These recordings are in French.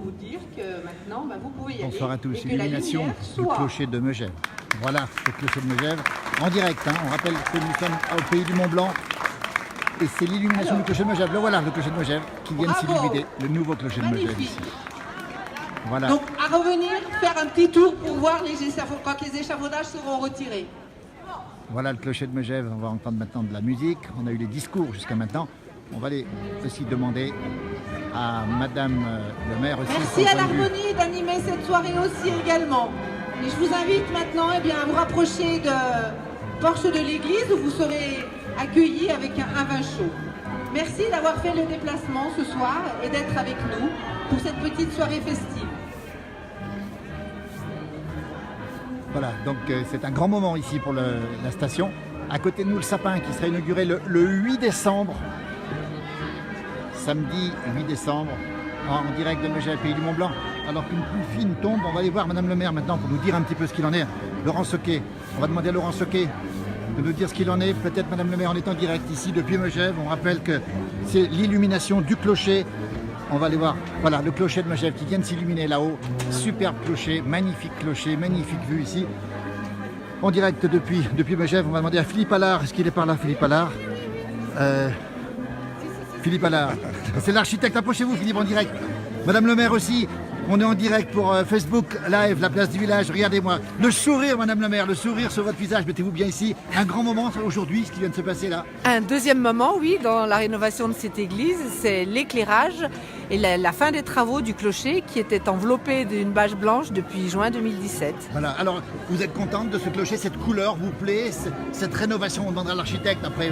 vous dire que maintenant, vous pouvez y aller. Bonsoir à tous, et que la illumination lumière du soit... clocher de Megève. Voilà, le clocher de Megève, en direct. On rappelle que nous sommes au pays du Mont Blanc. Et c'est l'illumination du clocher de Megève. Le voilà, le clocher de Megève, qui vient de s'illuminer. Le nouveau clocher de Megève ici. Voilà. Donc, à revenir, faire un petit tour pour voir quand les échafaudages seront retirés. Voilà le clocher de Megève. On va entendre maintenant de la musique. On a eu les discours jusqu'à maintenant. On va aller aussi demander à Madame le maire aussi. Merci à l'Harmonie d'animer cette soirée aussi également. Et je vous invite maintenant à vous rapprocher de porche de l'église où vous serez accueillis avec un vin chaud. Merci d'avoir fait le déplacement ce soir et d'être avec nous pour cette petite soirée festive. Voilà, donc c'est un grand moment ici pour la station. À côté de nous, le sapin qui sera inauguré le 8 décembre. Samedi 8 décembre, en direct de Megève, pays du Mont Blanc. Alors qu'une pluie fine tombe, on va aller voir Madame le maire maintenant pour nous dire un petit peu ce qu'il en est. Laurent Soquet, on va demander à Laurent Soquet de nous dire ce qu'il en est. Peut-être Madame le maire, on est en direct ici depuis Megève. On rappelle que c'est l'illumination du clocher. On va aller voir, voilà, le clocher de Megève qui vient de s'illuminer là-haut. Superbe clocher, magnifique vue ici. En direct depuis Megève, on va demander à Philippe Allard. Est-ce qu'il est par là, Philippe Allard? Philippe Allard, c'est l'architecte. Approchez-vous, Philippe, en direct. Madame le maire aussi, on est en direct pour Facebook Live, la place du village. Regardez-moi, le sourire, Madame le maire, le sourire sur votre visage. Mettez-vous bien ici. Un grand moment aujourd'hui, ce qui vient de se passer là. Un deuxième moment, oui, dans la rénovation de cette église, c'est l'éclairage et la fin des travaux du clocher qui était enveloppé d'une bâche blanche depuis juin 2017. Voilà, alors vous êtes contente de ce clocher, cette couleur vous plaît, cette rénovation, on demandera à l'architecte après.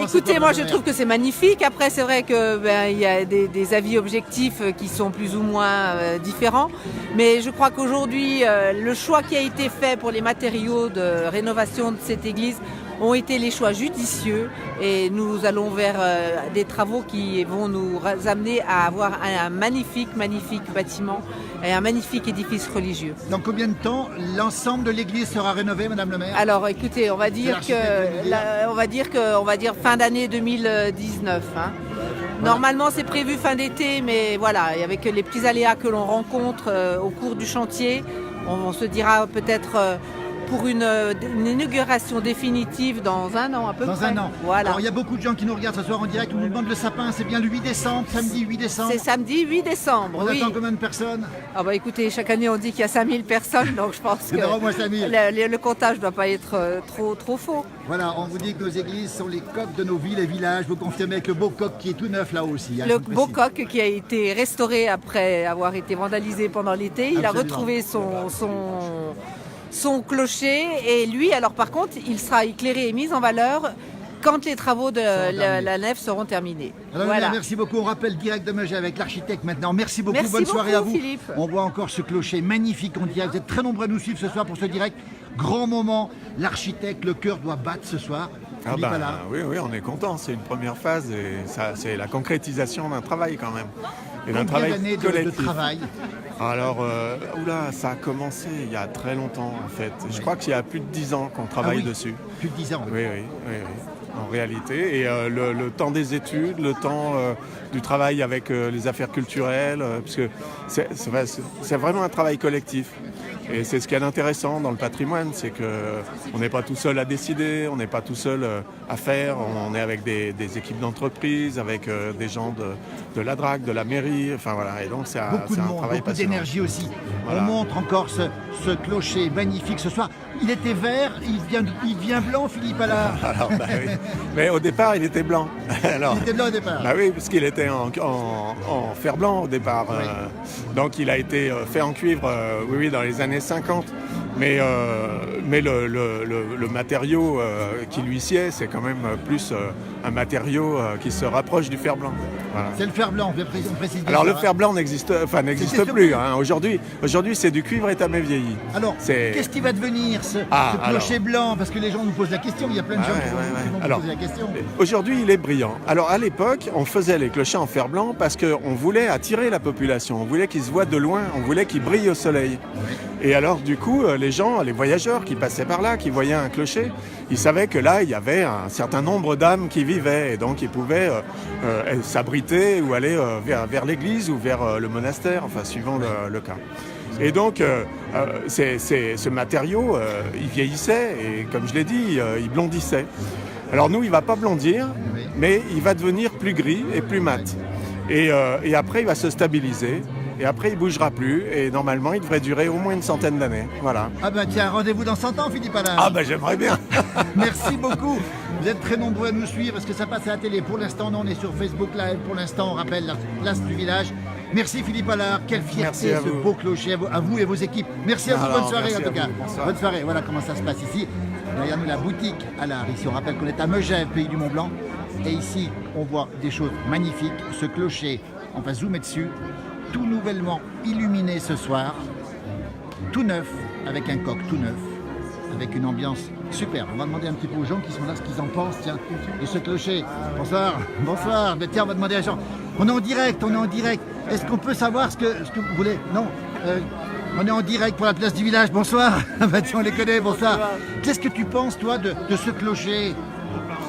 Écoutez, moi je trouve que c'est magnifique. Après, c'est vrai qu'il y a des avis objectifs qui sont plus ou moins différents. Mais je crois qu'aujourd'hui, le choix qui a été fait pour les matériaux de rénovation de cette église ont été les choix judicieux et nous allons vers des travaux qui vont nous amener à avoir un magnifique bâtiment et un magnifique édifice religieux. Dans combien de temps l'ensemble de l'église sera rénové, Madame le maire? Alors écoutez, on va dire fin d'année 2019. Voilà. Normalement c'est prévu fin d'été, mais voilà, avec les petits aléas que l'on rencontre au cours du chantier, on se dira peut-être pour une inauguration définitive dans un an à peu près. Dans un an. Voilà. Alors il y a beaucoup de gens qui nous regardent ce soir en direct, on nous demande le sapin, c'est bien le 8 décembre, samedi 8 décembre. C'est samedi 8 décembre, on oui. attend combien de personnes? Écoutez, chaque année on dit qu'il y a 5000 personnes, donc je pense que le comptage ne doit pas être trop faux. Voilà, on vous dit que nos églises sont les coques de nos villes et villages. Vous confirmez avec le beau coq qui est tout neuf là aussi. Le beau coq qui a été restauré après avoir été vandalisé pendant l'été. Il a retrouvé son clocher et lui, alors par contre, il sera éclairé et mis en valeur quand les travaux de la nef seront terminés. Alors, voilà. Merci beaucoup. On rappelle direct de Megève avec l'architecte maintenant. Merci beaucoup. Bonne soirée à vous. Philippe. On voit encore ce clocher magnifique. On dirait, vous êtes très nombreux à nous suivre ce soir pour ce direct. Grand moment. L'architecte, le cœur doit battre ce soir. Oui, on est content. C'est une première phase et ça, c'est la concrétisation d'un travail quand même. Et d'un travail collectif. De travail. Alors, ça a commencé il y a très longtemps en fait. Oui. Je crois qu'il y a plus de 10 ans qu'on travaille dessus. Plus de 10 ans. Oui. En réalité, et le temps des études, le temps du travail avec les affaires culturelles, parce que c'est vraiment un travail collectif. Et c'est ce qui est intéressant dans le patrimoine, c'est qu'on n'est pas tout seul à décider, on n'est pas tout seul à faire, on est avec des équipes d'entreprise, avec des gens de la DRAC, de la mairie, enfin voilà, et donc c'est un travail passionnant. Beaucoup d'énergie aussi. Voilà. On montre encore ce clocher magnifique ce soir. Il était vert, il vient blanc, Philippe Allard. Alors, oui. Mais au départ, il était blanc. Alors, il était blanc au départ. Oui, parce qu'il était en fer blanc au départ. Oui. Donc il a été fait en cuivre, dans les années 50. Mais le matériau qui lui sied, c'est quand même plus un matériau qui se rapproche du fer blanc. Voilà. C'est le fer blanc, on précise. Alors le fer blanc n'existe plus. Hein. Aujourd'hui, c'est du cuivre étamé vieilli. Alors, qu'est-ce qui va devenir ce clocher blanc? Parce que les gens nous posent la question, il y a plein de gens qui vont nous poser la question. Aujourd'hui, il est brillant. Alors à l'époque, on faisait les clochers en fer blanc parce qu'on voulait attirer la population, on voulait qu'ils se voient de loin, on voulait qu'ils brillent au soleil. Oui. Et alors du coup, les voyageurs qui passaient par là, qui voyaient un clocher, ils savaient que là, il y avait un certain nombre d'âmes qui vivaient et donc ils pouvaient s'abriter ou aller vers l'église ou vers le monastère, enfin suivant le cas. Et donc, ce matériau, il vieillissait et comme je l'ai dit, il blondissait. Alors nous, il ne va pas blondir, mais il va devenir plus gris et plus mat. Et après, il va se stabiliser. Et après, il ne bougera plus. Et normalement, il devrait durer au moins une centaine d'années. Voilà. Ah ben tiens, rendez-vous dans 100 ans, Philippe Allard. Ah ben j'aimerais bien. Merci beaucoup. Vous êtes très nombreux à nous suivre parce que ça passe à la télé. Pour l'instant, on est sur Facebook Live. Pour l'instant, on rappelle la place du village. Merci Philippe Allard. Quelle fierté ce beau clocher à vous et vos équipes. Merci à vous. Bonne soirée en tout cas. Bonne soirée. Voilà comment ça se passe ici. Derrière nous, la boutique Allard. Ici, on rappelle qu'on est à Megève, pays du Mont-Blanc. Et ici, on voit des choses magnifiques. Ce clocher, on va zoomer dessus. Tout nouvellement illuminé ce soir, tout neuf, avec un coq tout neuf, avec une ambiance superbe. On va demander un petit peu aux gens qui sont là ce qu'ils en pensent. Tiens, et ce clocher, bonsoir, bonsoir. Mais tiens, on va demander à Jean. On est en direct, Est-ce qu'on peut savoir ce que vous voulez? Non. On est en direct pour la place du village. Bonsoir. Bah, tiens, on les connaît, bonsoir. Qu'est-ce que tu penses, toi, de ce clocher?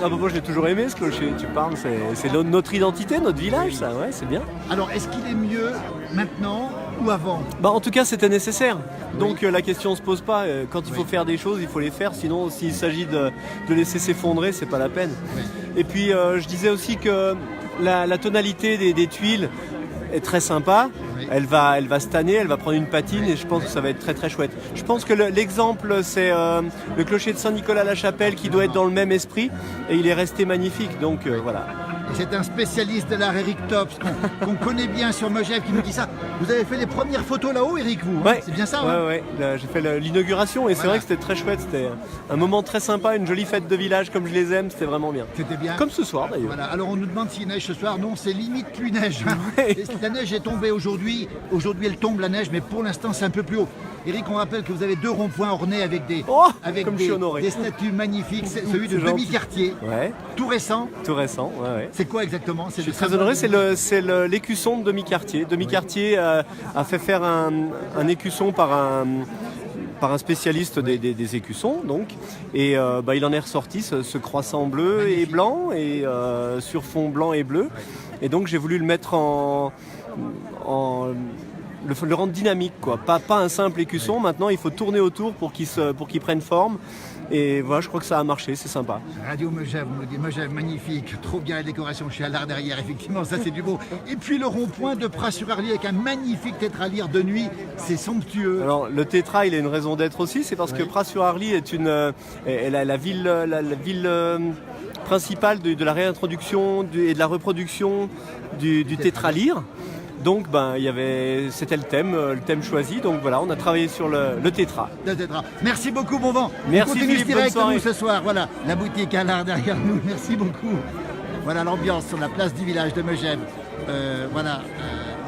Ah bah moi je l'ai toujours aimé ce clocher, tu parles, c'est notre identité, notre village, ça, ouais, c'est bien. Alors est-ce qu'il est mieux maintenant ou avant? Bah en tout cas c'était nécessaire, donc la question se pose pas, quand il faut faire des choses il faut les faire, sinon s'il s'agit de laisser s'effondrer c'est pas la peine. Oui. Et puis je disais aussi que la tonalité des tuiles est très sympa. Oui. Elle va se tanner, elle va prendre une patine et je pense que ça va être très très chouette. Je pense que l'exemple c'est le clocher de Saint-Nicolas-la-Chapelle qui doit être dans le même esprit et il est resté magnifique, donc voilà. Et c'est un spécialiste de l'art, Eric Tops, qu'on connaît bien sur Megève, qui nous dit ça. Vous avez fait les premières photos là-haut, Eric, vous? Ouais. C'est bien ça? Ouais. J'ai fait l'inauguration et c'est vrai que c'était très chouette. C'était un moment très sympa, une jolie fête de village comme je les aime, c'était vraiment bien. C'était bien. Comme ce soir d'ailleurs. Voilà. Alors on nous demande s'il neige ce soir. Non, c'est limite plus neige. Ouais. La neige est tombée aujourd'hui. Aujourd'hui, elle tombe la neige, mais pour l'instant, c'est un peu plus haut. Eric, on rappelle que vous avez 2 ronds-points ornés avec des statues magnifiques. C'est celui de Demi-Quartier. Ouais. Tout récent. Tout récent, ouais. C'est quoi exactement? Je suis très honoré, c'est l'écusson de Demi-Quartier. Demi-Quartier a fait faire un écusson par un spécialiste des écussons, donc. Et il en est ressorti ce croissant bleu magnifique. Et blanc, et sur fond blanc et bleu. Et donc j'ai voulu le mettre le rendre dynamique, quoi. Pas un simple écusson. Maintenant, il faut tourner autour pour qu'il prenne forme. Et voilà, je crois que ça a marché, c'est sympa. Radio Megève, on nous dit Megève, magnifique, trop bien la décoration. Je suis à l'art derrière, effectivement, ça c'est du beau. Et puis le rond-point de Pras-sur-Arly avec un magnifique tétralyre de nuit, c'est somptueux. Alors le tétra, il a une raison d'être aussi, c'est parce que Pras-sur-Arly est la ville principale de la réintroduction et de la reproduction du tétralyre. Donc c'était le thème choisi, donc voilà, on a travaillé sur le tétra. Le tétra. Merci beaucoup, bon vent. Merci Philippe, bonne soirée. Nous ce soir, voilà, la boutique à l'art derrière nous, merci beaucoup. Voilà l'ambiance sur la place du village de Megève.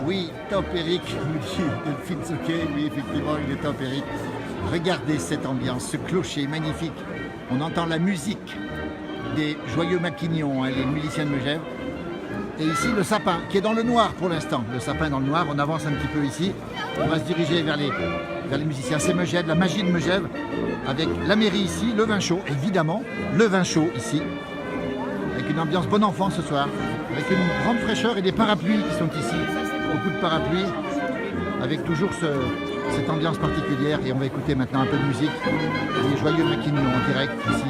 Oui, top Eric, nous dit Delphine Soquet, oui effectivement il est top Eric. Regardez cette ambiance, ce clocher magnifique. On entend la musique des joyeux maquignons, les musiciens de Megève. Et ici, le sapin, qui est dans le noir pour l'instant. Le sapin dans le noir, on avance un petit peu ici. On va se diriger vers les musiciens. C'est Megève, la magie de Megève, avec la mairie ici, le vin chaud, évidemment, le vin chaud ici, avec une ambiance bon enfant ce soir, avec une grande fraîcheur et des parapluies qui sont ici. Beaucoup de parapluies, avec toujours cette ambiance particulière. Et on va écouter maintenant un peu de musique. Les joyeux maquignons en direct ici.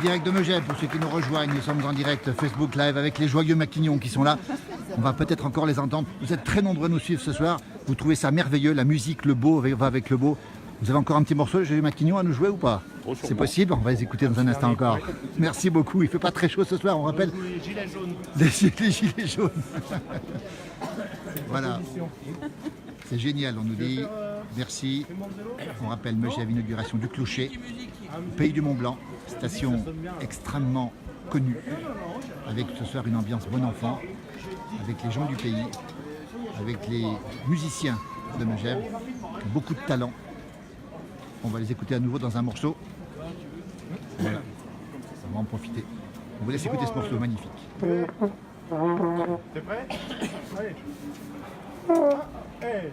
direct de Megève, pour ceux qui nous rejoignent, nous sommes en direct Facebook Live avec les joyeux maquignons qui sont là. On va peut-être encore les entendre. Vous êtes très nombreux à nous suivre ce soir. Vous trouvez ça merveilleux, la musique, le beau va avec le beau. Vous avez encore un petit morceau de joyeux maquignons à nous jouer ou pas? C'est possible, on va les écouter dans un instant encore. Merci beaucoup, il ne fait pas très chaud ce soir, on rappelle. Les gilets jaunes. Voilà. C'est génial, on nous dit merci. On rappelle Megève, inauguration du Clocher, Pays du Mont-Blanc, station extrêmement connue, avec ce soir une ambiance bon enfant, avec les gens du pays, avec les musiciens de Megève, beaucoup de talent. On va les écouter à nouveau dans un morceau. Voilà, on va en profiter. On vous laisse écouter ce morceau magnifique. T'es prêt? Allez. Hey.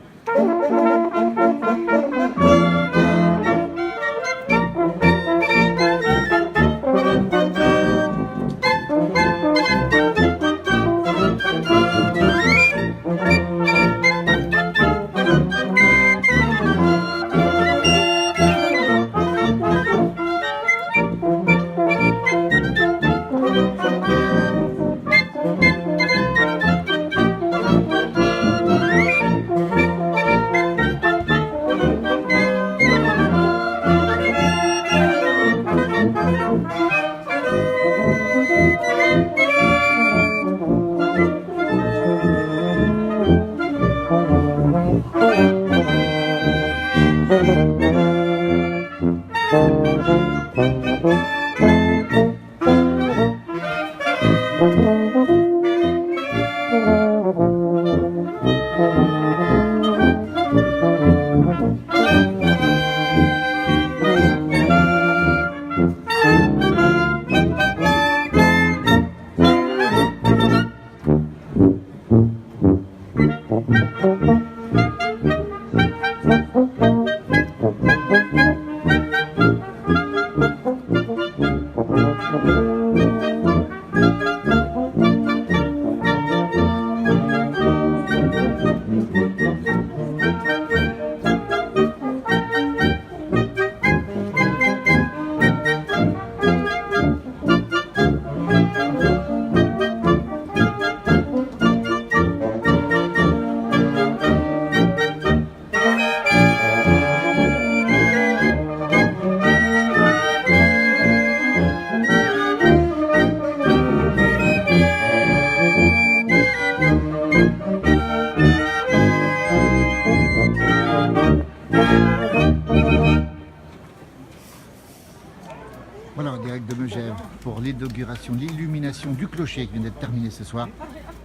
Voilà, en direct de Megève pour l'inauguration, l'illumination du clocher qui vient d'être terminée ce soir,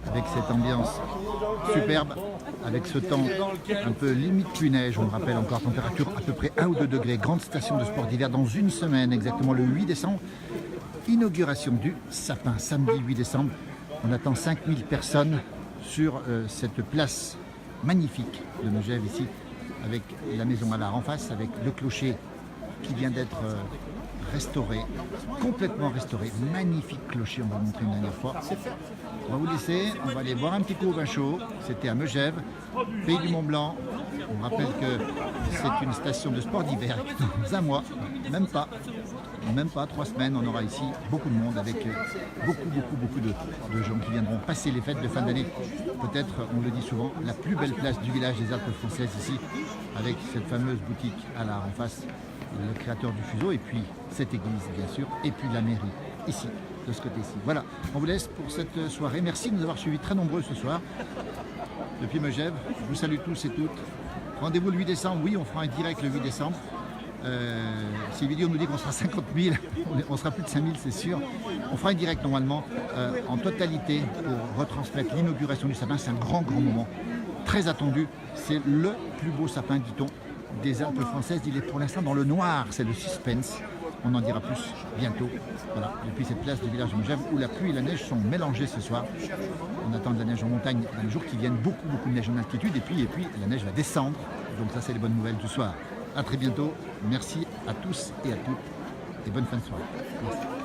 avec cette ambiance superbe, avec ce temps un peu limite pluie neige, on le rappelle encore, température à peu près 1 ou 2 degrés, grande station de sport d'hiver dans une semaine, exactement le 8 décembre, inauguration du sapin, samedi 8 décembre. On attend 5000 personnes sur cette place magnifique de Megève ici, avec la maison à l'art en face, avec le clocher qui vient d'être restauré, complètement restauré, magnifique clocher, on va le montrer une dernière fois. On va vous laisser, on va aller boire un petit coup au vin chaud, c'était à Megève, Pays du Mont-Blanc. On rappelle que c'est une station de sport d'hiver. Dans un mois, même pas 3 semaines, on aura ici beaucoup de monde avec beaucoup de gens qui viendront passer les fêtes de fin d'année. Peut-être, on le dit souvent, la plus belle place du village des Alpes françaises ici, avec cette fameuse boutique à l'art en face, le créateur du fuseau, et puis cette église bien sûr, et puis la mairie ici, de ce côté-ci. Voilà, on vous laisse pour cette soirée. Merci de nous avoir suivis très nombreux ce soir depuis Megève. Je vous salue tous et toutes. Rendez-vous le 8 décembre, oui, on fera un direct le 8 décembre. Si la vidéo nous dit qu'on sera 50 000, on sera plus de 5 000 c'est sûr. On fera un direct normalement en totalité pour retransmettre l'inauguration du sapin. C'est un grand moment, très attendu. C'est le plus beau sapin, dit-on, des Alpes françaises. Il est pour l'instant dans le noir, c'est le suspense. On en dira plus bientôt. Voilà, depuis cette place du village de Megève où la pluie et la neige sont mélangées ce soir. On attend de la neige en montagne dans les jours qui viennent, beaucoup de neige en altitude, et puis la neige va descendre. Donc ça, c'est les bonnes nouvelles du soir. À très bientôt. Merci à tous et à toutes et bonne fin de soirée. Merci.